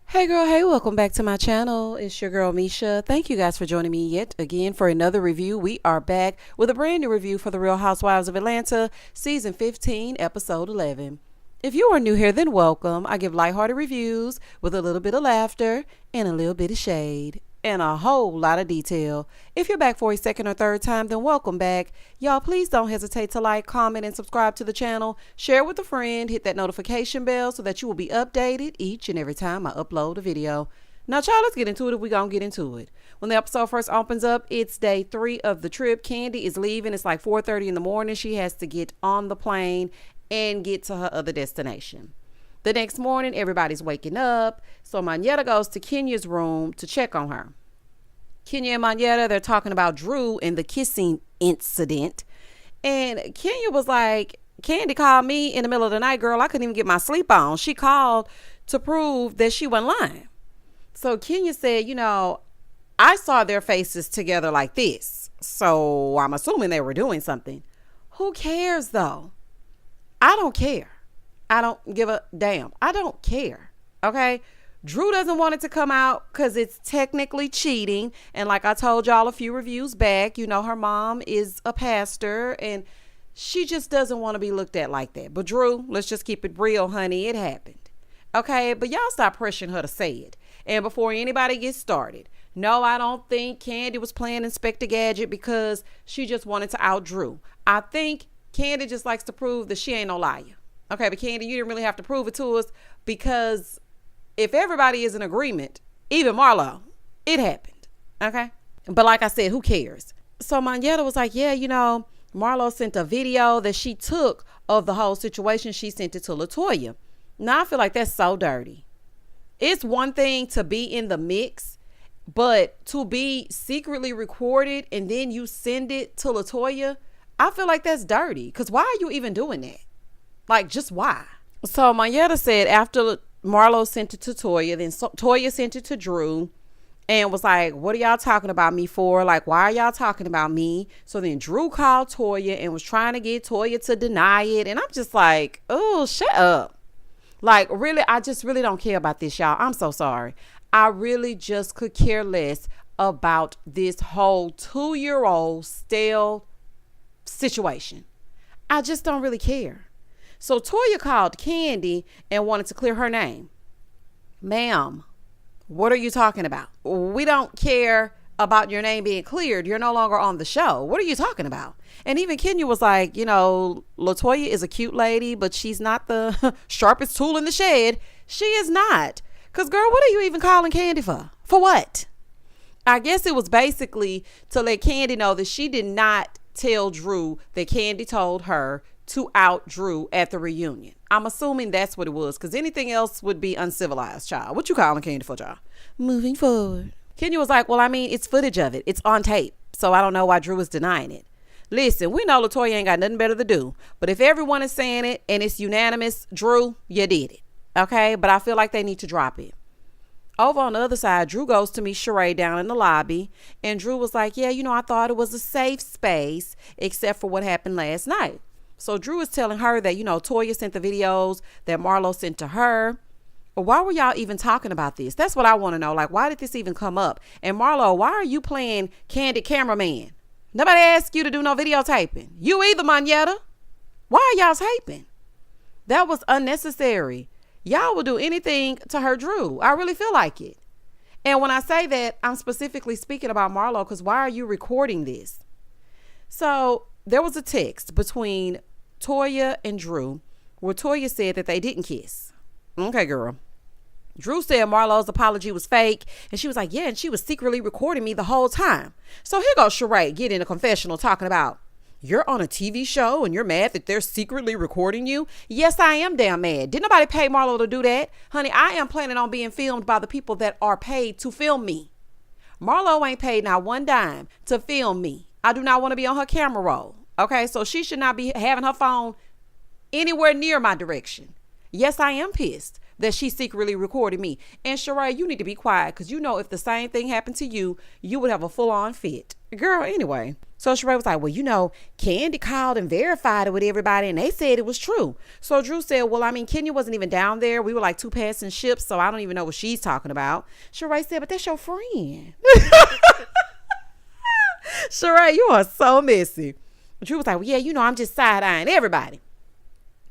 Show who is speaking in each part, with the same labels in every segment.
Speaker 1: Hey girl, hey, welcome back to my channel. It's your girl Misha. Thank you guys for joining me yet again for another review. We are back with a brand new review for The Real Housewives of Atlanta, season 15, episode 11. If you are new here, then welcome. I give lighthearted reviews with a little bit of laughter and a little bit of shade and a whole lot of detail. If you're back for a second or third time, then welcome back. Y'all, please don't hesitate to like, comment, and subscribe to the channel. Share with a friend. Hit that notification bell so that you will be updated each and every time I upload a video. Now, y'all, let's get into it if we're going to get into it. When the episode first opens up, it's day 3 of the trip. Kandi is leaving. It's like 4:30 in the morning. She has to get on the plane and get to her other destination. The next morning, everybody's waking up. So Monyetta goes to Kenya's room to check on her. Kenya and Monyetta, they're talking about Drew and the kissing incident. And Kenya was like, Kandi called me in the middle of the night, girl. I couldn't even get my sleep on. She called to prove that she wasn't lying. So Kenya said, I saw their faces together like this. So I'm assuming they were doing something. Who cares though? I don't care. I don't give a damn. I don't care. Okay. Drew doesn't want it to come out because it's technically cheating. And like I told y'all a few reviews back, her mom is a pastor and she just doesn't want to be looked at like that. But Drew, let's just keep it real, honey. It happened. Okay. But y'all stop pressuring her to say it. And before anybody gets started, no, I don't think Kandi was playing Inspector Gadget because she just wanted to out Drew. I think Kandi just likes to prove that she ain't no liar. Okay, but Kandi, you didn't really have to prove it to us because if everybody is in agreement, even Marlo, it happened. Okay? But like I said, who cares? So Monyetta was like, yeah, Marlo sent a video that she took of the whole situation. She sent it to LaToya. Now I feel like that's so dirty. It's one thing to be in the mix, but to be secretly recorded and then you send it to LaToya, I feel like that's dirty. Because why are you even doing that? Like, just why? So Monyetta said after Marlo sent it to Toya, then Toya sent it to Drew and was like, what are y'all talking about me for? Like, why are y'all talking about me? So then Drew called Toya and was trying to get Toya to deny it. And I'm just like, oh, shut up. Like, really, I just really don't care about this, y'all. I'm so sorry. I really just could care less about this whole 2-year-old stale situation. I just don't really care. So Toya called Kandi and wanted to clear her name. Ma'am, what are you talking about? We don't care about your name being cleared. You're no longer on the show. What are you talking about? And even Kenya was like, LaToya is a cute lady, but she's not the sharpest tool in the shed. She is not. Because, girl, what are you even calling Kandi for? For what? I guess it was basically to let Kandi know that she did not tell Drew that Kandi told her to out Drew at the reunion. I'm assuming that's what it was, because anything else would be uncivilized, child. What you calling Kandi for, child? Moving forward. Kenya was like, well, I mean, it's footage of it. It's on tape. So I don't know why Drew is denying it. Listen, we know LaToya ain't got nothing better to do. But if everyone is saying it and it's unanimous, Drew, you did it. Okay? But I feel like they need to drop it. Over on the other side, Drew goes to meet Sheree down in the lobby. And Drew was like, yeah, I thought it was a safe space except for what happened last night. So Drew is telling her that, Toya sent the videos that Marlo sent to her. But why were y'all even talking about this? That's what I want to know. Like, why did this even come up? And Marlo, why are you playing candid cameraman? Nobody asked you to do no videotaping. You either, Monyetta. Why are y'all taping? That was unnecessary. Y'all will do anything to hurt Drew. I really feel like it. And when I say that, I'm specifically speaking about Marlo, because why are you recording this? So there was a text between Toya and Drew where Toya said that they didn't kiss. Okay, girl. Drew said Marlo's apology was fake. And she was like, yeah, and she was secretly recording me the whole time. So here goes Sheree getting a confessional talking about, you're on a TV show and you're mad that they're secretly recording you? Yes, I am damn mad. Didn't nobody pay Marlo to do that? Honey, I am planning on being filmed by the people that are paid to film me. Marlo ain't paid not one dime to film me. I do not want to be on her camera roll. Okay, so she should not be having her phone anywhere near my direction. Yes, I am pissed. that she secretly recorded me. And Sheree, you need to be quiet, because you know if the same thing happened to you, you would have a full-on fit. Girl, anyway. So Sheree was like, well, you know, Candy called and verified it with everybody, and they said it was true. So Drew said, well, I mean, Kenya wasn't even down there. We were like two passing ships, so I don't even know what she's talking about. Sheree said, but that's your friend. Sheree, you are so messy. Drew was like, well, yeah, you know, I'm just side-eyeing everybody.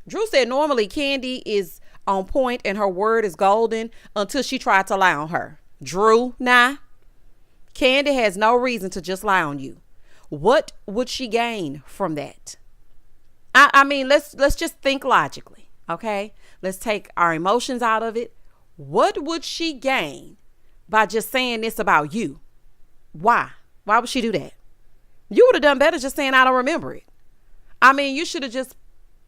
Speaker 1: Drew said normally Candy is on point and her word is golden until she tried to lie on her. Drew, nah. Candy has no reason to just lie on you. What would she gain from that? I mean, let's just think logically, okay? Let's take our emotions out of it. What would she gain by just saying this about you? Why? Why would she do that? You would have done better just saying I don't remember it. I mean, you should have just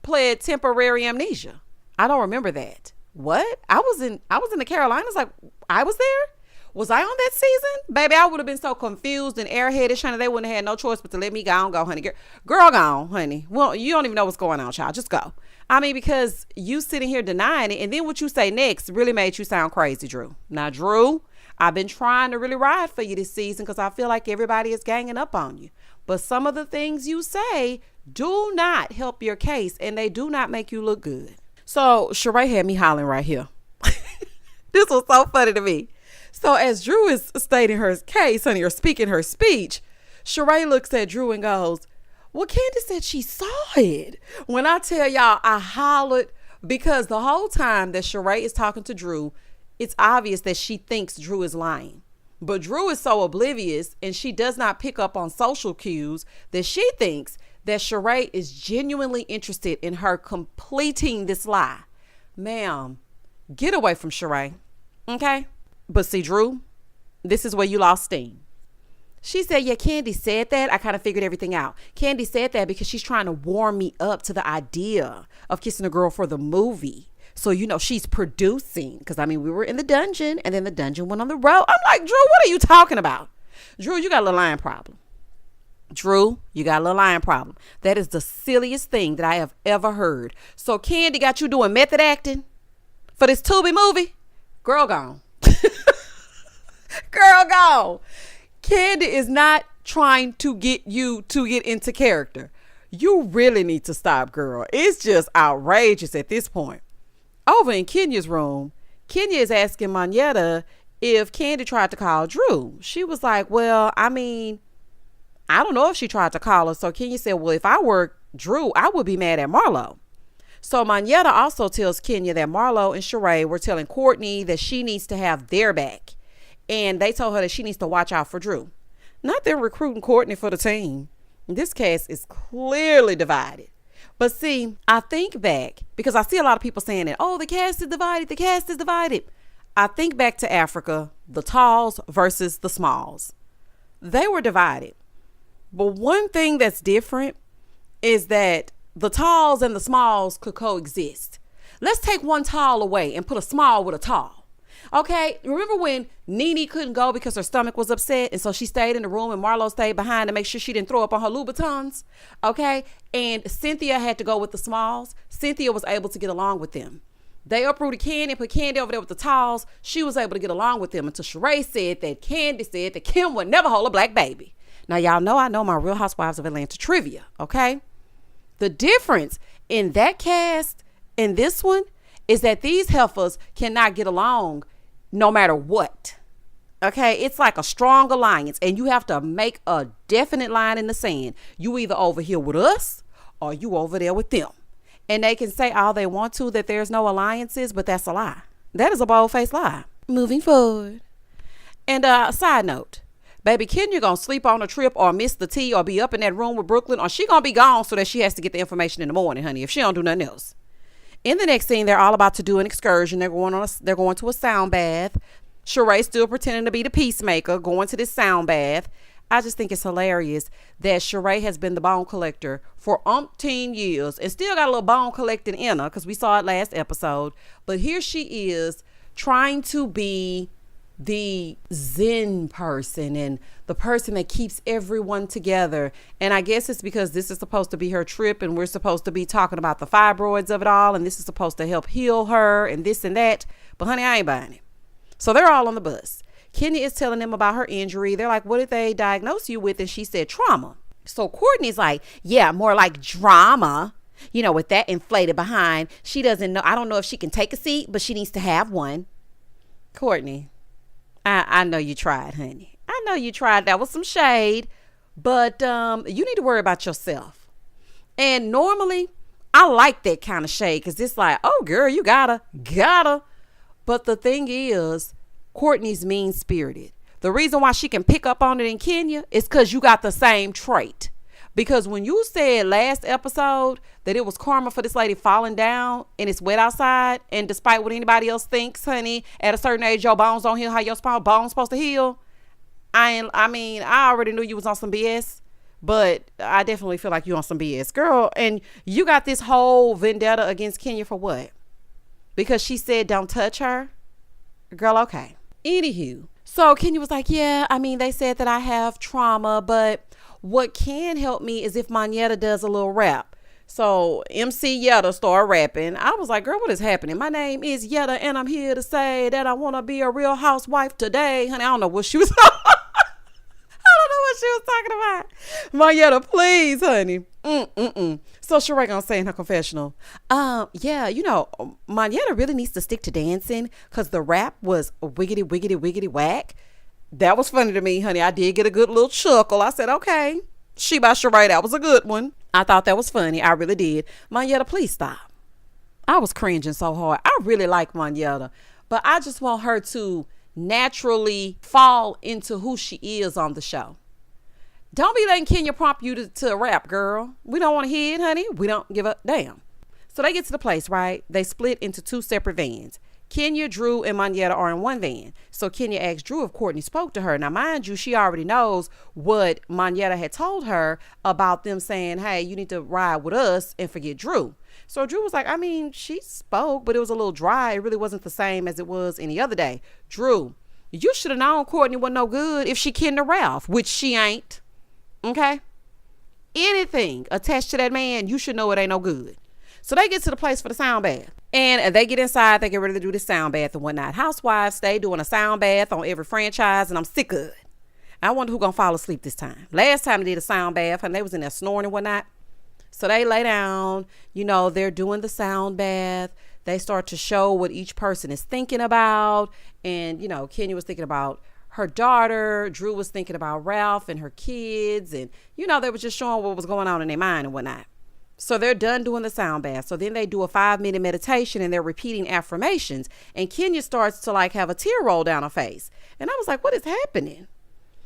Speaker 1: played temporary amnesia. I don't remember that. What? I was in the Carolinas. Like, I was there? Was I on that season? Baby, I would have been so confused and airheaded, honey. They wouldn't have had no choice but to let me go, honey. Girl, gone, honey. Well, you don't even know what's going on, child. Just go. I mean, because you sitting here denying it, and then what you say next really made you sound crazy, Drew. Now, Drew, I've been trying to really ride for you this season because I feel like everybody is ganging up on you. But some of the things you say do not help your case, and they do not make you look good. So Sheree had me hollering right here. This was so funny to me. So as Drew is stating her case, honey, or speaking her speech, Sheree looks at Drew and goes, well, Candy said she saw it. When I tell y'all, I hollered because the whole time that Sheree is talking to Drew, it's obvious that she thinks Drew is lying. But Drew is so oblivious and she does not pick up on social cues that she thinks that Sheree is genuinely interested in her completing this lie. Ma'am, get away from Sheree. Okay? But see, Drew, this is where you lost steam. She said, yeah, Candy said that. I kind of figured everything out. Candy said that because she's trying to warm me up to the idea of kissing a girl for the movie. So, you know, she's producing. Because, I mean, we were in the dungeon and then the dungeon went on the road. I'm like, Drew, what are you talking about? Drew, you got a little lying problem. Drew, you got a little lying problem. That is the silliest thing that I have ever heard. So Candy got you doing method acting for this Tubi movie? Girl gone. Girl gone. Candy is not trying to get you to get into character. You really need to stop, girl. It's just outrageous at this point. Over in Kenya's room, Kenya is asking Monyetta if Candy tried to call Drew. She was like, well, I mean, I don't know if she tried to call her. So Kenya said, well, if I were Drew, I would be mad at Marlo. So Monyetta also tells Kenya that Marlo and Sheree were telling Courtney that she needs to have their back. And they told her that she needs to watch out for Drew. Not they're recruiting Courtney for the team. This cast is clearly divided. But see, I think back, because I see a lot of people saying that, oh, the cast is divided, the cast is divided. I think back to Africa, the talls versus the smalls. They were divided. But one thing that's different is that the talls and the smalls could coexist. Let's take one tall away and put a small with a tall. Okay, remember when Nene couldn't go because her stomach was upset, and so she stayed in the room and Marlo stayed behind to make sure she didn't throw up on her Louboutins? Okay, and Cynthia had to go with the smalls. Cynthia was able to get along with them. They uprooted Candy and put Candy over there with the talls. She was able to get along with them until Sheree said that Candy said that Kim would never hold a black baby. Now, y'all know I know my Real Housewives of Atlanta trivia, okay? The difference in that cast and this one is that these heifers cannot get along no matter what. Okay, it's like a strong alliance, and you have to make a definite line in the sand. You either over here with us or you over there with them. And they can say all they want to that there's no alliances, but that's a lie. That is a bold-faced lie. Moving forward. And side note, baby Kenya gonna sleep on a trip or miss the tea or be up in that room with Brooklyn, or she gonna be gone so that she has to get the information in the morning, honey, if she don't do nothing else. In the next scene, they're all about to do an excursion. They're going to a sound bath. Sheree still pretending to be the peacemaker, going to this sound bath. I just think it's hilarious that Sheree has been the bone collector for umpteen years and still got a little bone collecting in her, because we saw it last episode. But here she is trying to be the Zen person and the person that keeps everyone together. And I guess it's because this is supposed to be her trip and we're supposed to be talking about the fibroids of it all. And this is supposed to help heal her and this and that. But honey, I ain't buying it. So they're all on the bus. Kenya is telling them about her injury. They're like, what did they diagnose you with? And she said trauma. So Courtney's like, yeah, more like drama. You know, with that inflated behind. She doesn't know. I don't know if she can take a seat, but she needs to have one. Courtney, I know you tried, honey. I know you tried. That was some shade. But you need to worry about yourself. And normally, I like that kind of shade because it's like, oh, girl, you gotta. But the thing is, Courtney's mean-spirited. The reason why she can pick up on it in Kenya is because you got the same trait. Because when you said last episode that it was karma for this lady falling down and it's wet outside, and despite what anybody else thinks, honey, at a certain age, your bones don't heal how your bones supposed to heal. I already knew you was on some BS, but I definitely feel like you on some BS, girl. And you got this whole vendetta against Kenya for what? Because she said don't touch her? Girl, okay. Anywho, so Kenya was like, yeah, they said that I have trauma, but what can help me is if Monyetta does a little rap. So MC Yetta started rapping. I was like, girl, what is happening? My name is Yetta and I'm here to say that I want to be a real housewife today. Honey, I don't know what she was talking about. Monyetta, please, honey. So Sheree gonna say in her confessional, yeah, Monyetta really needs to stick to dancing because the rap was wiggity, wiggity, wiggity whack. That was funny to me, honey. I did get a good little chuckle. I said, okay, she by Sheree, that was a good one. I thought that was funny. I really did. Monyetta, please stop. I was cringing so hard. I really like Monyetta, but I just want her to naturally fall into who she is on the show. Don't be letting Kenya prompt you to rap, girl. We don't want to hear it, honey. We don't give a damn. So they get to the place, right? They split into two separate vans. Kenya, Drew, and Monyetta are in one van. So Kenya asked Drew if Courtney spoke to her. Now, mind you, she already knows what Monyetta had told her about them saying, hey, you need to ride with us and forget Drew. So Drew was like, she spoke, but it was a little dry. It really wasn't the same as it was any other day. Drew, you should have known Courtney wasn't no good if she kidding to Ralph, which she ain't. Okay? Anything attached to that man, you should know it ain't no good. So they get to the place for the sound bath. And they get inside. They get ready to do the sound bath and whatnot. Housewives stay doing a sound bath on every franchise, and I'm sick of it. I wonder who gonna fall asleep this time. Last time they did a sound bath, and they was in there snoring and whatnot. So they lay down. They're doing the sound bath. They start to show what each person is thinking about. And, Kenya was thinking about her daughter. Drew was thinking about Ralph and her kids. And, they were just showing what was going on in their mind and whatnot. So they're done doing the sound bath. So then they do a 5-minute meditation and they're repeating affirmations. And Kenya starts to have a tear roll down her face. And I was like, what is happening?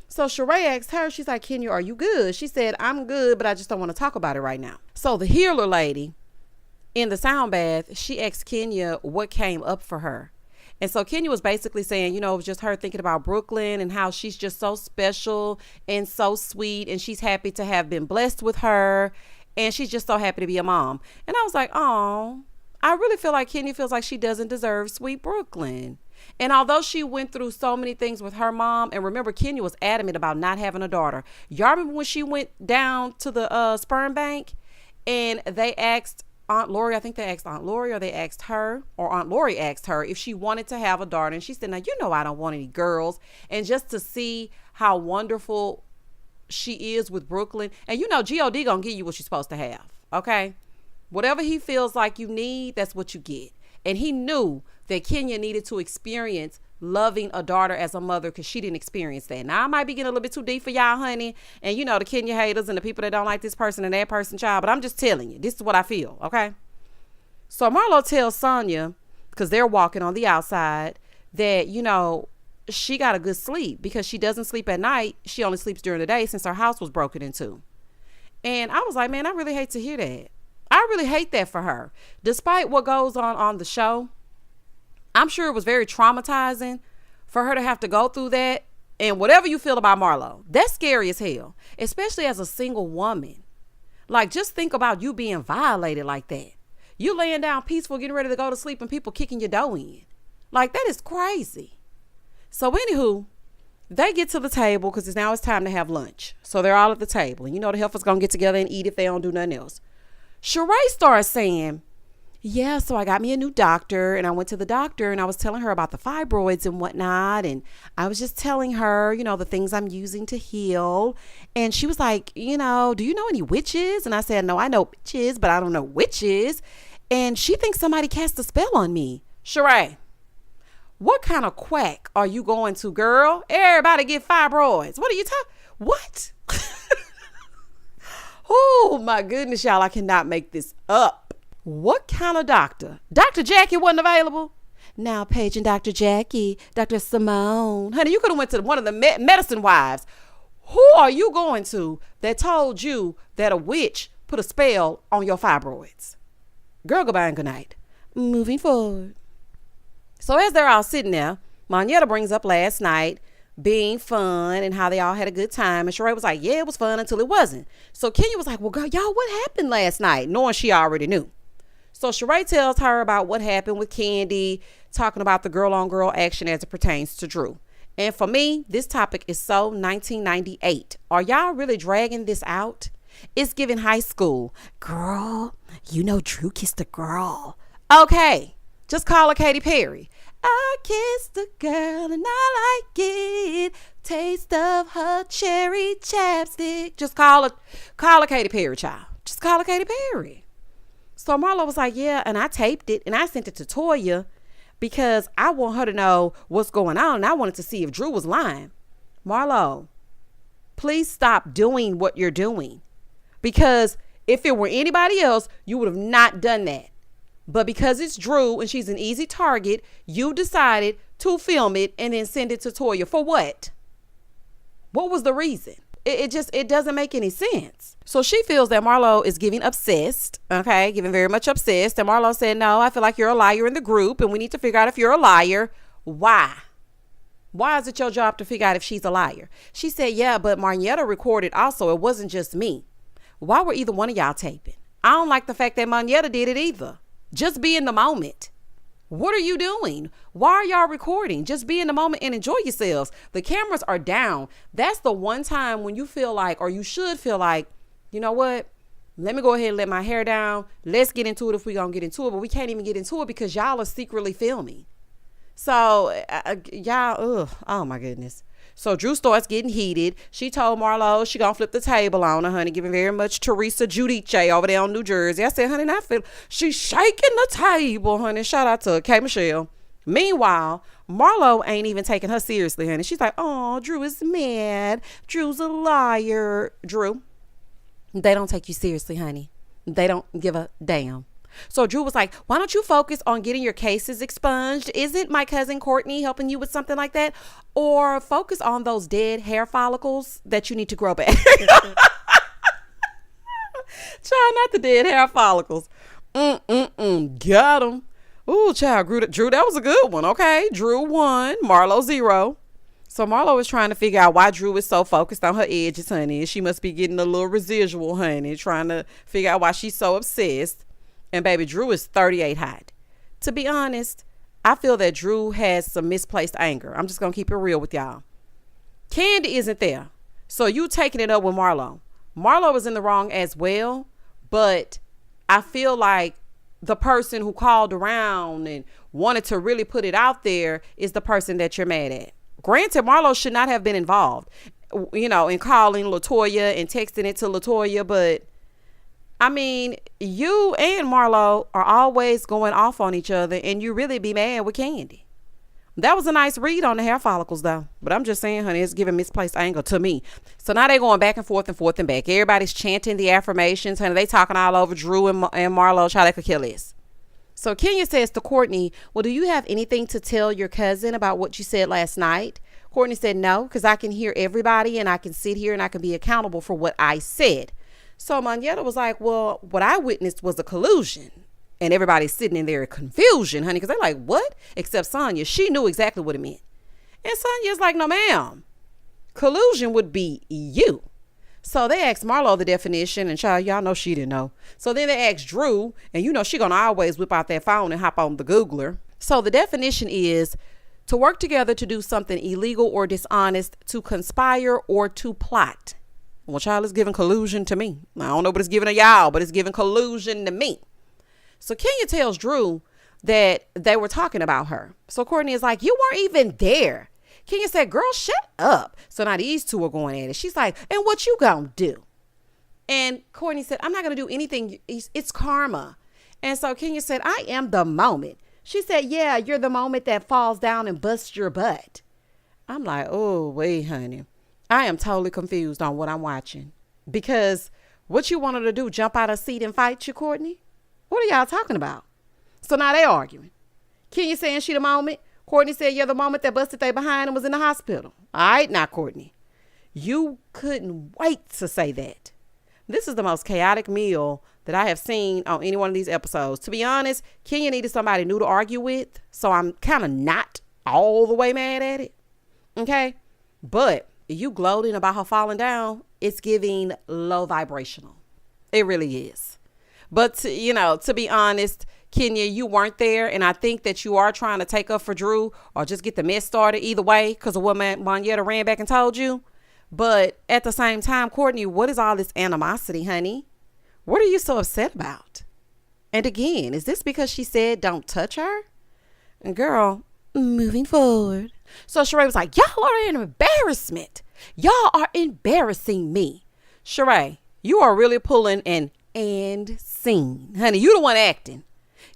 Speaker 1: So Sheree asked her, she's like, Kenya, are you good? She said, I'm good, but I just don't want to talk about it right now. So the healer lady in the sound bath, she asked Kenya what came up for her. And so Kenya was basically saying, it was just her thinking about Brooklyn and how she's just so special and so sweet. And she's happy to have been blessed with her. And she's just so happy to be a mom. And I was like, oh, I really feel like Kenya feels like she doesn't deserve sweet Brooklyn. And although she went through so many things with her mom, and remember, Kenya was adamant about not having a daughter. Y'all remember when she went down to the sperm bank and they asked Aunt Lori, I think they asked Aunt Lori, or they asked her, or Aunt Lori asked her if she wanted to have a daughter. And she said, now, I don't want any girls. And just to see how wonderful she is with Brooklyn. And G.O.D. gonna give you what you're supposed to have. Okay? Whatever he feels like you need, that's what you get. And he knew that Kenya needed to experience loving a daughter as a mother because she didn't experience that. Now, I might be getting a little bit too deep for y'all, honey. And the Kenya haters and the people that don't like this person and that person, child. But I'm just telling you, this is what I feel. Okay? So Marlo tells Sonia, because they're walking on the outside, that, she got a good sleep because she doesn't sleep at night. She only sleeps during the day since her house was broken into. And I was like, man, I really hate to hear that. I really hate that for her. Despite what goes on the show, I'm sure it was very traumatizing for her to have to go through that. And whatever you feel about Marlo, that's scary as hell, especially as a single woman. Just think about you being violated like that. You laying down peaceful, getting ready to go to sleep and people kicking your door in. That is crazy. So anywho, they get to the table because it's time to have lunch. So they're all at the table. And you know the heifers going to get together and eat if they don't do nothing else. Sheree starts saying, yeah, so I got me a new doctor and I went to the doctor and I was telling her about the fibroids and whatnot. And I was just telling her, you know, the things I'm using to heal. And she was like, you know, do you know any witches? And I said, no, I know witches, but I don't know witches. And she thinks somebody cast a spell on me. Sheree, what kind of quack are you going to, girl? Everybody get fibroids. What are you talking? What? Oh my goodness, y'all. I cannot make this up. What kind of doctor? Dr. Jackie wasn't available. Now paging Dr. Jackie, Dr. Simone. Honey, you could have went to one of the medicine wives. Who are you going to that told you that a witch put a spell on your fibroids? Girl, goodbye and good night. Moving forward. So as they're all sitting there, Monyetta brings up last night being fun and how they all had a good time. And Sheree was like, yeah, it was fun until it wasn't. So Kenya was like, well, girl, y'all, what happened last night? Knowing she already knew. So Sheree tells her about what happened with Candy, talking about the girl-on-girl action as it pertains to Drew. And for me, this topic is so 1998. Are y'all really dragging this out? It's giving high school. Girl, you know Drew kissed a girl. Okay, just call her Katy Perry. I kissed a girl and I like it. Taste of her cherry chapstick. Just call her Katy Perry, child. Just call her Katy Perry. So Marlo was like, yeah, and I taped it and I sent it to Toya because I want her to know what's going on. And I wanted to see if Drew was lying. Marlo, please stop doing what you're doing. Because if it were anybody else, you would have not done that. But because it's Drew and she's an easy target, you decided to film it and then send it to Toya. For what? What was the reason? It doesn't make any sense. So she feels that Marlo is giving obsessed, okay, giving very much obsessed. And Marlo said, no, I feel like you're a liar in the group and we need to figure out if you're a liar. Why? Why is it your job to figure out if she's a liar? She said, yeah, but Monyetta recorded also. It wasn't just me. Why were either one of y'all taping? I don't like the fact that Monyetta did it either. Just be in the moment. What are you doing? Why are y'all recording? Just be in the moment and enjoy yourselves. The cameras are down. That's the one time when you feel like, or you should feel like, you know what? Let me go ahead and let my hair down. Let's get into it if we're going to get into it. But we can't even get into it because y'all are secretly filming. So y'all, oh my goodness. So Drew starts getting heated. She told Marlo she gonna flip the table on her, honey, giving very much Teresa Giudice over there on New Jersey. I said, honey, I feel she's shaking the table, honey. Shout out to K. Michelle. Meanwhile, Marlo ain't even taking her seriously, honey. She's like, oh, Drew is mad. Drew's a liar. Drew, they don't take you seriously, honey. They don't give a damn. So Drew was like, why don't you focus on getting your cases expunged? Isn't my cousin Courtney helping you with something like that? Or focus on those dead hair follicles that you need to grow back. Child, not the dead hair follicles. Got them. Ooh, child, Drew, that was a good one. Okay, Drew 1, Marlo 0. So Marlo is trying to figure out why Drew is so focused on her edges, honey. She must be getting a little residual, honey, trying to figure out why she's so obsessed. And baby, Drew is 38 hot. To be honest, I feel that Drew has some misplaced anger. I'm just going to keep it real with y'all. Candy isn't there. So you taking it up with Marlo. Marlo is in the wrong as well. But I feel like the person who called around and wanted to really put it out there is the person that you're mad at. Granted, Marlo should not have been involved, you know, in calling LaToya and texting it to LaToya, but I mean, you and Marlo are always going off on each other and you really be mad with Candy. That was a nice read on the hair follicles though. But I'm just saying, honey, it's giving misplaced anger to me. So now they're going back and forth and back. Everybody's chanting the affirmations. Honey, they talking all over Drew and Marlo. Child, they could kill this. So Kenya says to Courtney, well, do you have anything to tell your cousin about what you said last night? Courtney said, no, because I can hear everybody and I can sit here and I can be accountable for what I said. So Monyetta was like, well, what I witnessed was a collusion. And everybody's sitting in there in confusion, honey, because they're like, what? Except Sonia. She knew exactly what it meant. And Sonia's like, no, ma'am. Collusion would be you. So they asked Marlo the definition, and child, y'all know she didn't know. So then they asked Drew, and you know she gonna always whip out that phone and hop on the Googler. So the definition is To work together to do something illegal or dishonest, to conspire or to plot. Well, child, is giving collusion to me. I don't know what it's giving to y'all, but it's giving collusion to me. So Kenya tells Drew that they were talking about her. So Courtney is like, you weren't even there. Kenya said, girl, shut up. So now these two are going at it. She's like, and what you gonna do? And Courtney said, I'm not gonna do anything. It's karma. And so Kenya said, I am the moment. She said, yeah, you're the moment that falls down and busts your butt. I'm like, oh, wait, honey. I am totally confused on what I'm watching. Because what you want her to do, jump out of seat and fight you, Courtney? What are y'all talking about? So now they arguing. Kenya saying she the moment. Courtney said, you're the moment that busted they behind and was in the hospital. All right, now, Courtney. You couldn't wait to say that. This is the most chaotic meal that I have seen on any one of these episodes. To be honest, Kenya needed somebody new to argue with. So I'm kind of not all the way mad at it. Okay. But you gloating about her falling down, it's giving low vibrational. It really is. But, to be honest, Kenya, you weren't there. And I think that you are trying to take up for Drew or just get the mess started either way because of what Monyetta ran back and told you. But at the same time, Courtney, what is all this animosity, honey? What are you so upset about? And again, is this because she said don't touch her? And girl, moving forward. So Sheree was like, y'all are an embarrassment. Y'all are embarrassing me. Sheree, you are really pulling an and scene. Honey, you the one acting.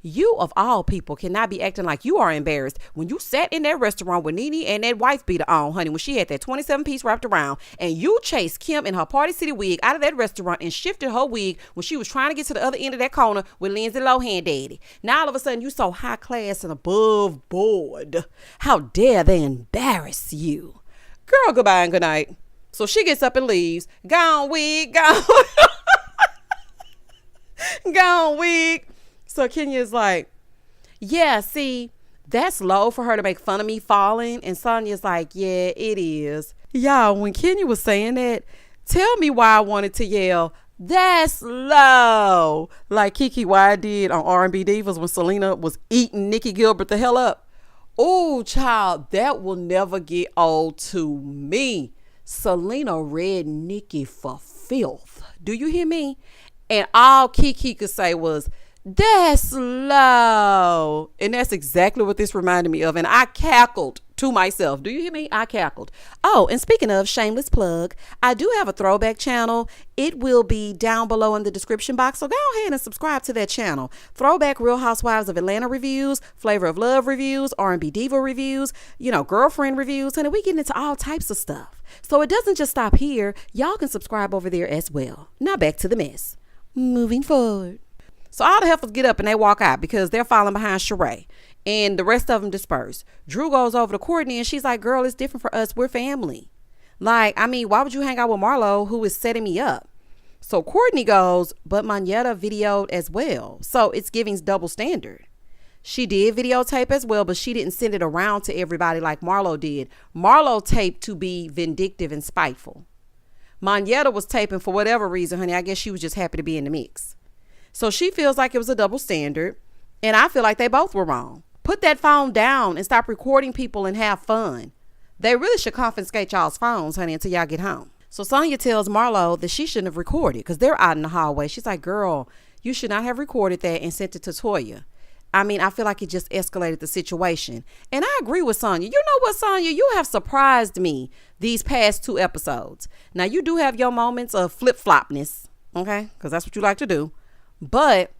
Speaker 1: You of all people cannot be acting like you are embarrassed when you sat in that restaurant with Nene and that wife beater on, honey, when she had that 27 piece wrapped around, and you chased Kim in her Party City wig out of that restaurant and shifted her wig when she was trying to get to the other end of that corner with Lindsay Lohan daddy. Now all of a sudden you so high class and above board. How dare they embarrass you? Girl, goodbye and good night. So she gets up and leaves. Gone wig, gone. Gone wig. So Kenya's like, yeah, see, that's low for her to make fun of me falling. And Sonya's like, yeah, it is. Y'all, when Kenya was saying that, tell me why I wanted to yell, that's low. Like Kiki Y did on R&B Divas when Selena was eating Nikki Gilbert the hell up. Oh, child, that will never get old to me. Selena read Nikki for filth. Do you hear me? And all Kiki could say was, that's low. And that's exactly what this reminded me of. And I cackled to myself. Do you hear me? I cackled. Oh, and speaking of shameless plug, I do have a throwback channel. It will be down below in the description box. So go ahead and subscribe to that channel. Throwback Real Housewives of Atlanta reviews, Flavor of Love reviews, R&B Diva reviews, girlfriend reviews. Honey, we get into all types of stuff. So it doesn't just stop here. Y'all can subscribe over there as well. Now back to the mess. Moving forward. So all the heifers get up and they walk out because they're falling behind Sheree. And the rest of them disperse. Drew goes over to Courtney and she's like, girl, it's different for us. We're family. Like, why would you hang out with Marlo, who is setting me up? So Courtney goes, but Monyetta videoed as well. So it's giving double standard. She did videotape as well, but she didn't send it around to everybody like Marlo did. Marlo taped to be vindictive and spiteful. Monyetta was taping for whatever reason, honey. I guess she was just happy to be in the mix. So she feels like it was a double standard. And I feel like they both were wrong. Put that phone down and stop recording people and have fun. They really should confiscate y'all's phones, honey, until y'all get home. So Sonya tells Marlo that she shouldn't have recorded because they're out in the hallway. She's like, girl, you should not have recorded that and sent it to Toya. I feel like it just escalated the situation. And I agree with Sonya. You know what, Sonya? You have surprised me these past 2 episodes. Now, you do have your moments of flip-flopness, okay? Because that's what you like to do. But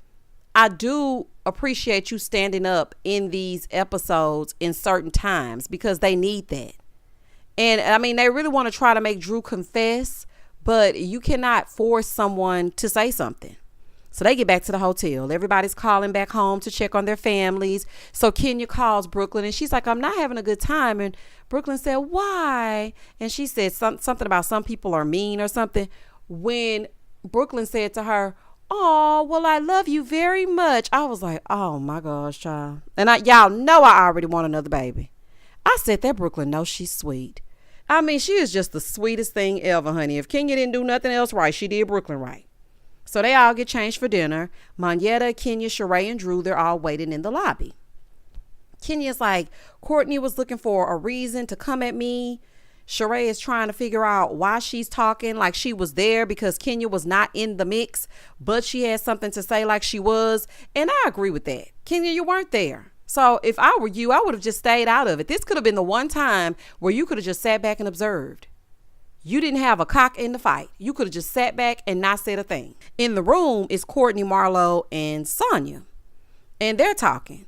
Speaker 1: I do appreciate you standing up in these episodes in certain times because they need that. And they really want to try to make Drew confess, but you cannot force someone to say something. So they get back to the hotel. Everybody's calling back home to check on their families. So Kenya calls Brooklyn and she's like, I'm not having a good time. And Brooklyn said, why? And she said something about some people are mean or something. When Brooklyn said to her, oh, well, I love you very much. I was like, oh my gosh, child. And y'all know I already want another baby. I said that Brooklyn knows she's sweet. She is just the sweetest thing ever, honey. If Kenya didn't do nothing else right, she did Brooklyn right. So they all get changed for dinner. Monyetta, Kenya, Sheree, and Drew, they're all waiting in the lobby. Kenya's like, Courtney was looking for a reason to come at me. Sheree is trying to figure out why she's talking like she was there because Kenya was not in the mix, but she had something to say like she was. And I agree with that. Kenya, you weren't there. So if I were you, I would have just stayed out of it. This could have been the one time where you could have just sat back and observed. You didn't have a cock in the fight. You could have just sat back and not said a thing. In the room is Courtney, Marlo, and Sonia. And they're talking.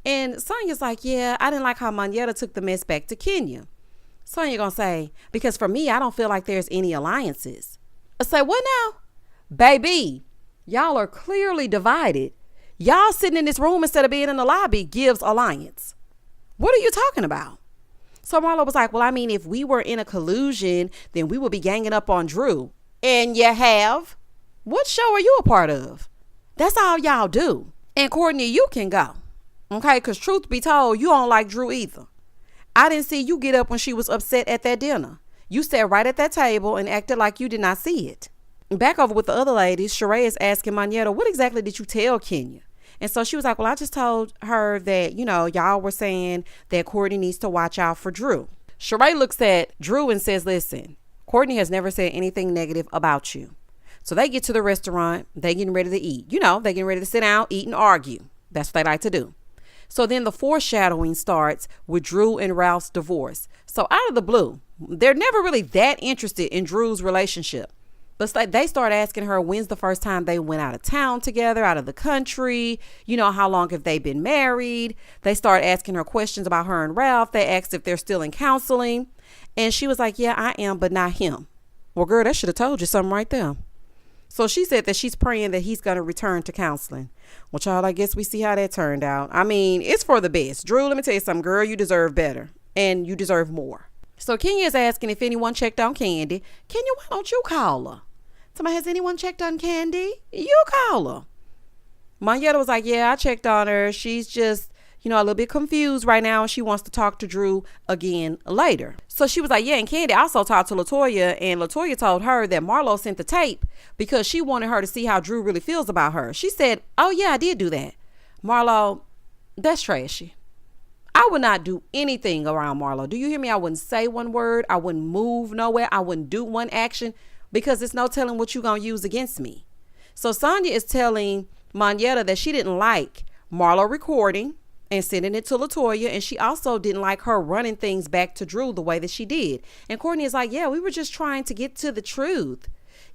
Speaker 1: And Sonia's like, yeah, I didn't like how Monyetta took the mess back to Kenya. Sonia gonna say, because for me, I don't feel like there's any alliances. I say, what now? Baby, y'all are clearly divided. Y'all sitting in this room instead of being in the lobby gives alliance. What are you talking about? So Marlo was like, well, I mean, if we were in a collusion, then we would be ganging up on Drew. And you have? What show are you a part of? That's all y'all do. And Courtney, you can go. Okay, because truth be told, you don't like Drew either. I didn't see you get up when she was upset at that dinner. You sat right at that table and acted like you did not see it. Back over with the other ladies, Sheree is asking Monyetta, what exactly did you tell Kenya? And so she was like, well, I just told her that, y'all were saying that Courtney needs to watch out for Drew. Sheree looks at Drew and says, listen, Courtney has never said anything negative about you. So they get to the restaurant. They getting ready to eat. They getting ready to sit down, eat, and argue. That's what they like to do. So then the foreshadowing starts with Drew and Ralph's divorce. So out of the blue, they're never really that interested in Drew's relationship. But they start asking her, when's the first time they went out of town together, out of the country? How long have they been married? They start asking her questions about her and Ralph. They asked if they're still in counseling. And she was like, yeah, I am, but not him. Well, girl, that should have told you something right there. So she said that she's praying that he's going to return to counseling. Well, child, I guess we see how that turned out. I mean, it's for the best. Drew, let me tell you something, girl, you deserve better and you deserve more. So Kenya is asking if anyone checked on Candy. Kenya, why don't you call her? Somebody, has anyone checked on Candy? You call her. Monyetta was like, yeah, I checked on her. She's just, a little bit confused right now. And she wants to talk to Drew again later. So she was like, yeah, and Candy also talked to LaToya. And LaToya told her that Marlo sent the tape because she wanted her to see how Drew really feels about her. She said, oh, yeah, I did do that. Marlo, that's trashy. I would not do anything around Marlo. Do you hear me? I wouldn't say one word. I wouldn't move nowhere. I wouldn't do one action because it's no telling what you're going to use against me. So Sonia is telling Monyetta that she didn't like Marlo recording and sending it to LaToya. And she also didn't like her running things back to Drew the way that she did. And Courtney is like, yeah, we were just trying to get to the truth.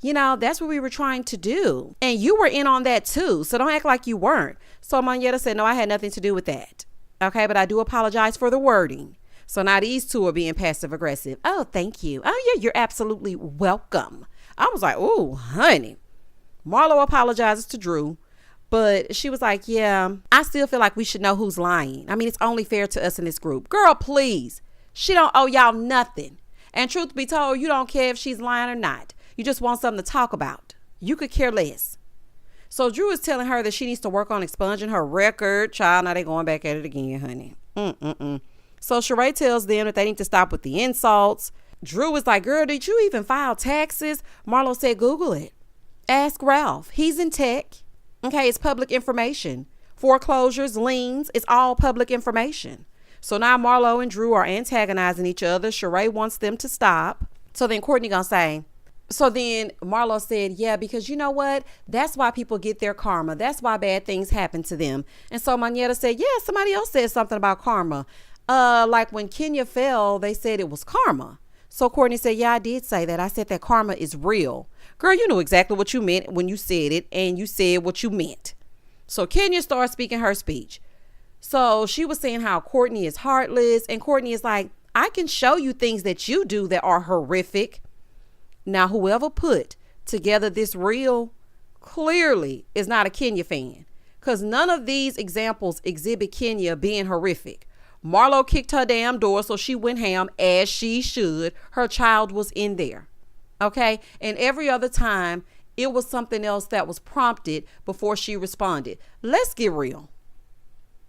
Speaker 1: That's what we were trying to do. And you were in on that too. So don't act like you weren't. So Monyetta said, no, I had nothing to do with that. Okay, but I do apologize for the wording. So now these two are being passive aggressive. Oh, thank you. Oh, yeah, you're absolutely welcome. I was like, oh, honey. Marlo apologizes to Drew. But she was like, yeah, I still feel like we should know who's lying. I mean, it's only fair to us in this group. Girl, please. She don't owe y'all nothing. And truth be told, you don't care if she's lying or not. You just want something to talk about. You could care less. So Drew is telling her that she needs to work on expunging her record. Child, now they going back at it again, honey. So Sheree tells them that they need to stop with the insults. Drew was like, girl, did you even file taxes? Marlo said, Google it. Ask Ralph. He's in tech. Okay, it's public information. Foreclosures, liens, it's all public information. So now Marlo and Drew are antagonizing each other. Sheree wants them to stop. So then Courtney gonna say, so then Marlo said, yeah, because you know what? That's why people get their karma. That's why bad things happen to them. And so Monyetta said, yeah, somebody else said something about karma. Like when Kenya fell, they said it was karma. So Courtney said, yeah, I did say that. I said that karma is real. Girl, you knew exactly what you meant when you said it, and you said what you meant. So Kenya started speaking her speech. So she was saying how Courtney is heartless, and Courtney is like, I can show you things that you do that are horrific. Now, whoever put together this reel clearly is not a Kenya fan, because none of these examples exhibit Kenya being horrific. Marlo kicked her damn door, so she went ham, as she should. Her child was in there. Okay. And every other time it was something else that was prompted before she responded. Let's get real.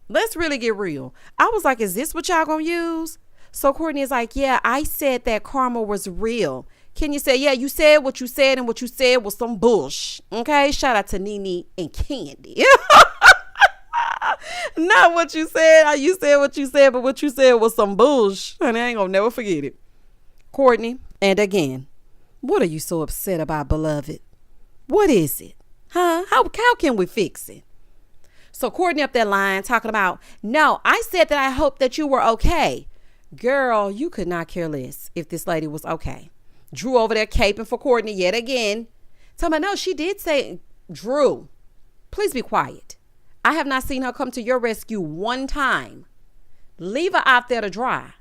Speaker 1: Let's really get real. I was like, is this what y'all gonna use? So Courtney is like, yeah, I said that karma was real. Kenya said, yeah, you said what you said, and what you said was some bullsh. Okay. Shout out to Nene and Candy. Not what you said. You said what you said, but what you said was some bullshit. And I ain't gonna never forget it. Courtney, and again, what are you so upset about, beloved? What is it? Huh? How can we fix it? So Courtney up that line talking about, no, I said that I hope that you were okay. Girl, you could not care less if this lady was okay. Drew over there caping for Courtney yet again. Talking about, no, she did say, Drew, please be quiet. I have not seen her come to your rescue one time. Leave her out there to dry.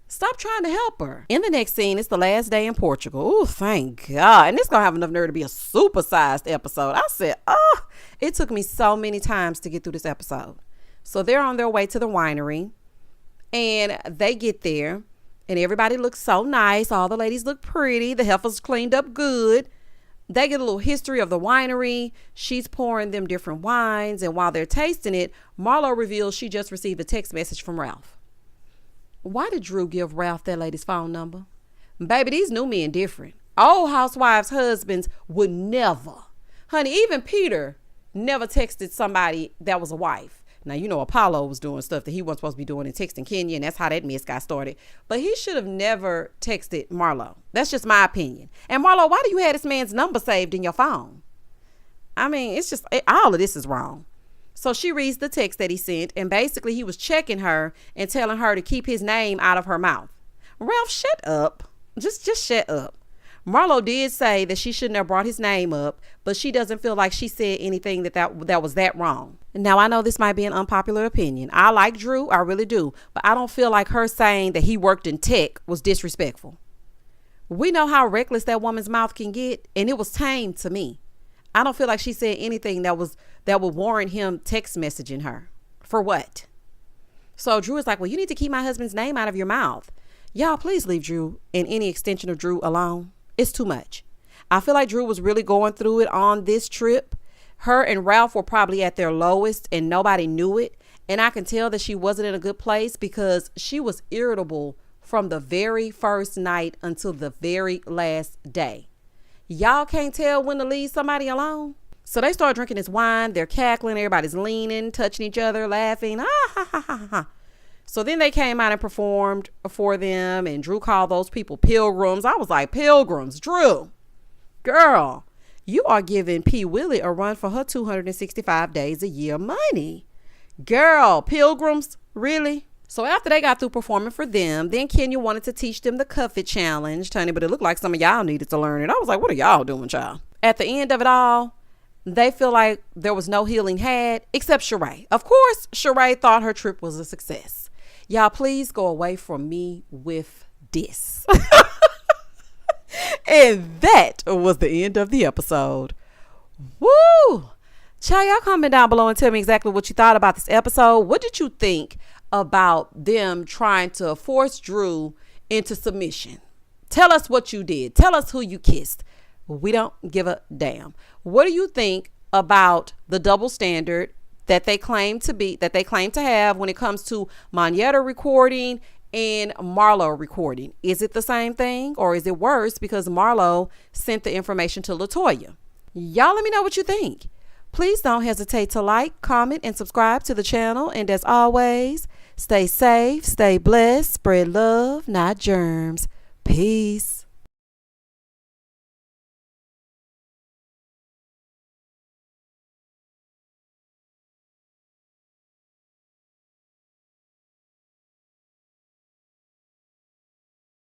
Speaker 1: Stop trying to help her. In the next scene, it's the last day in Portugal. Oh, thank God. And it's going to have enough nerve to be a supersized episode. I said, it took me so many times to get through this episode. So they're on their way to the winery. And they get there. And everybody looks so nice. All the ladies look pretty. The heifers cleaned up good. They get a little history of the winery. She's pouring them different wines. And while they're tasting it, Marlo reveals she just received a text message from Ralph. Why did Drew give Ralph that lady's phone number? Baby, these new men different. Old housewives' husbands would never. Honey, even Peter never texted somebody that was a wife. Now, you know, Apollo was doing stuff that he wasn't supposed to be doing and texting Kenya, and that's how that mess got started. But he should have never texted Marlo. That's just my opinion. And Marlo, why do you have this man's number saved in your phone? I mean, it's just, all of this is wrong. So she reads the text that he sent, and basically he was checking her and telling her to keep his name out of her mouth. Ralph, shut up. Just shut up. Marlo did say that she shouldn't have brought his name up, but she doesn't feel like she said anything that was that wrong. Now, I know this might be an unpopular opinion. I like Drew, I really do, but I don't feel like her saying that he worked in tech was disrespectful. We know how reckless that woman's mouth can get, and it was tame to me. I don't feel like she said anything that would warrant him text messaging her. For what? So Drew is like, well, you need to keep my husband's name out of your mouth. Y'all, please leave Drew and any extension of Drew alone. It's too much. I feel like Drew was really going through it on this trip. Her and Ralph were probably at their lowest and nobody knew it. And I can tell that she wasn't in a good place because she was irritable from the very first night until the very last day. Y'all can't tell when to leave somebody alone. So they start drinking this wine. They're cackling. Everybody's leaning, touching each other, laughing. So then they came out and performed for them. And Drew called those people pilgrims. I was like, pilgrims, Drew, girl, you are giving P. Willie a run for her 265 days a year money. Girl, pilgrims, really? So after they got through performing for them, then Kenya wanted to teach them the cuff it challenge, honey, but it looked like some of y'all needed to learn it. I was like, what are y'all doing, child? At the end of it all, they feel like there was no healing had except Sheree. Of course, Sheree thought her trip was a success. Y'all, please go away from me with this. And that was the end of the episode. Woo! Child, y'all comment down below and tell me exactly what you thought about this episode. What did you think about them trying to force Drew into submission? Tell us what you did. Tell us who you kissed. We don't give a damn. What do you think about the double standard that they claim to have when it comes to Mediator recording and Marlo recording? Is it the same thing, or is it worse because Marlo sent the information to LaToya? Y'all let me know what you think. Please don't hesitate to like, comment, and subscribe to the channel. And as always, stay safe, stay blessed, spread love, not germs. Peace.